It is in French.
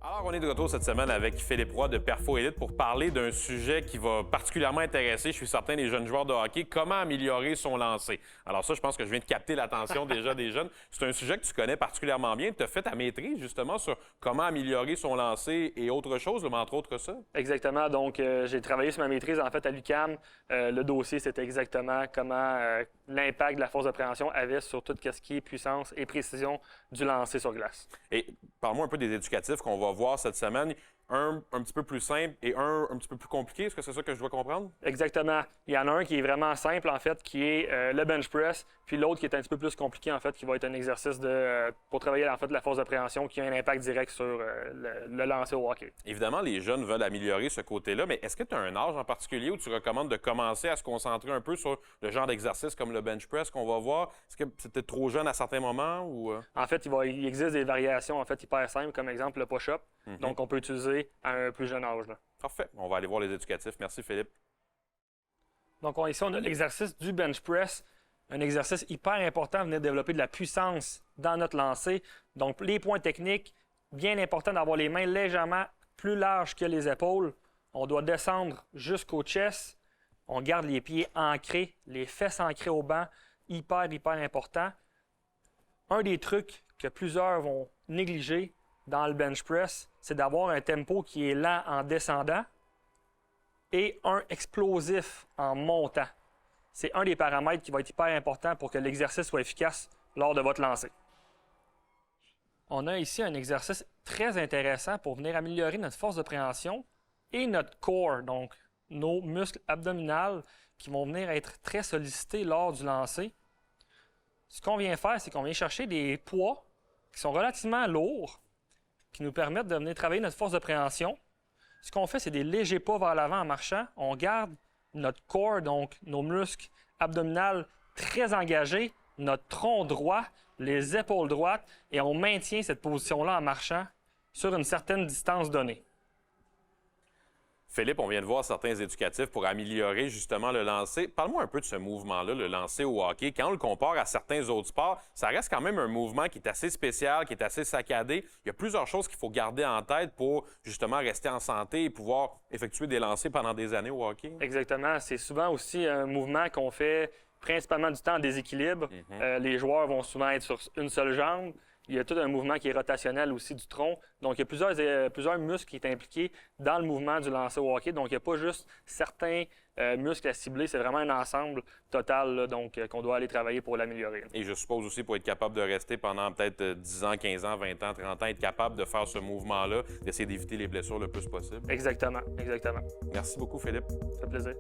Alors, on est de retour cette semaine avec Philippe Roy de Perfo Elite pour parler d'un sujet qui va particulièrement intéresser, je suis certain, les jeunes joueurs de hockey, comment améliorer son lancer. Alors ça, je pense que je viens de capter l'attention déjà des jeunes. C'est un sujet que tu connais particulièrement bien. Tu as fait ta maîtrise justement sur comment améliorer son lancer et autre chose, mais entre autres ça. Exactement. Donc, j'ai travaillé sur ma maîtrise en fait à l'UQAM. Le dossier, c'était exactement comment l'impact de la force de préhension avait sur tout ce qui est puissance et précision du lancer sur glace. Et parle-moi un peu des éducatifs qu'on va voir cette semaine. Un petit peu plus simple et un petit peu plus compliqué. Est-ce que c'est ça que je dois comprendre? Exactement. Il y en a un qui est vraiment simple, en fait, qui est le bench press, puis l'autre qui est un petit peu plus compliqué, en fait, qui va être un exercice pour travailler, en fait, la force de préhension qui a un impact direct sur le lancer au hockey. Évidemment, les jeunes veulent améliorer ce côté-là, mais est-ce que tu as un âge en particulier où tu recommandes de commencer à se concentrer un peu sur le genre d'exercice comme le bench press qu'on va voir? Est-ce que c'était trop jeune à certains moments? Ou... En fait, il existe des variations, en fait, hyper simples, comme exemple le push-up. Donc, on peut utiliser à un plus jeune âge. Là. Parfait. On va aller voir les éducatifs. Merci, Philippe. Donc, ici, on a l'exercice du bench press. Un exercice hyper important, venir développer de la puissance dans notre lancer. Donc, les points techniques, bien important d'avoir les mains légèrement plus larges que les épaules. On doit descendre jusqu'au chest. On garde les pieds ancrés, les fesses ancrées au banc. Hyper important. Un des trucs que plusieurs vont négliger dans le bench press, c'est d'avoir un tempo qui est lent en descendant et un explosif en montant. C'est un des paramètres qui va être hyper important pour que l'exercice soit efficace lors de votre lancer. On a ici un exercice très intéressant pour venir améliorer notre force de préhension et notre core, donc nos muscles abdominaux qui vont venir être très sollicités lors du lancer. Ce qu'on vient faire, c'est qu'on vient chercher des poids qui sont relativement lourds, qui nous permettent de venir travailler notre force de préhension. Ce qu'on fait, c'est des légers pas vers l'avant en marchant. On garde notre core, donc nos muscles abdominaux très engagés, notre tronc droit, les épaules droites, et on maintient cette position-là en marchant sur une certaine distance donnée. Philippe, on vient de voir certains éducatifs pour améliorer justement le lancer. Parle-moi un peu de ce mouvement-là, le lancer au hockey. Quand on le compare à certains autres sports, ça reste quand même un mouvement qui est assez spécial, qui est assez saccadé. Il y a plusieurs choses qu'il faut garder en tête pour justement rester en santé et pouvoir effectuer des lancers pendant des années au hockey. Exactement. C'est souvent aussi un mouvement qu'on fait principalement du temps en déséquilibre. Les joueurs vont souvent être sur une seule jambe. Il y a tout un mouvement qui est rotationnel aussi du tronc. Donc, il y a plusieurs muscles qui sont impliqués dans le mouvement du lancer au hockey. Donc, il n'y a pas juste certains muscles à cibler. C'est vraiment un ensemble total là, donc, qu'on doit aller travailler pour l'améliorer. Et je suppose aussi pour être capable de rester pendant peut-être 10 ans, 15 ans, 20 ans, 30 ans, être capable de faire ce mouvement-là, d'essayer d'éviter les blessures le plus possible. Exactement. Merci beaucoup, Philippe. Ça fait plaisir.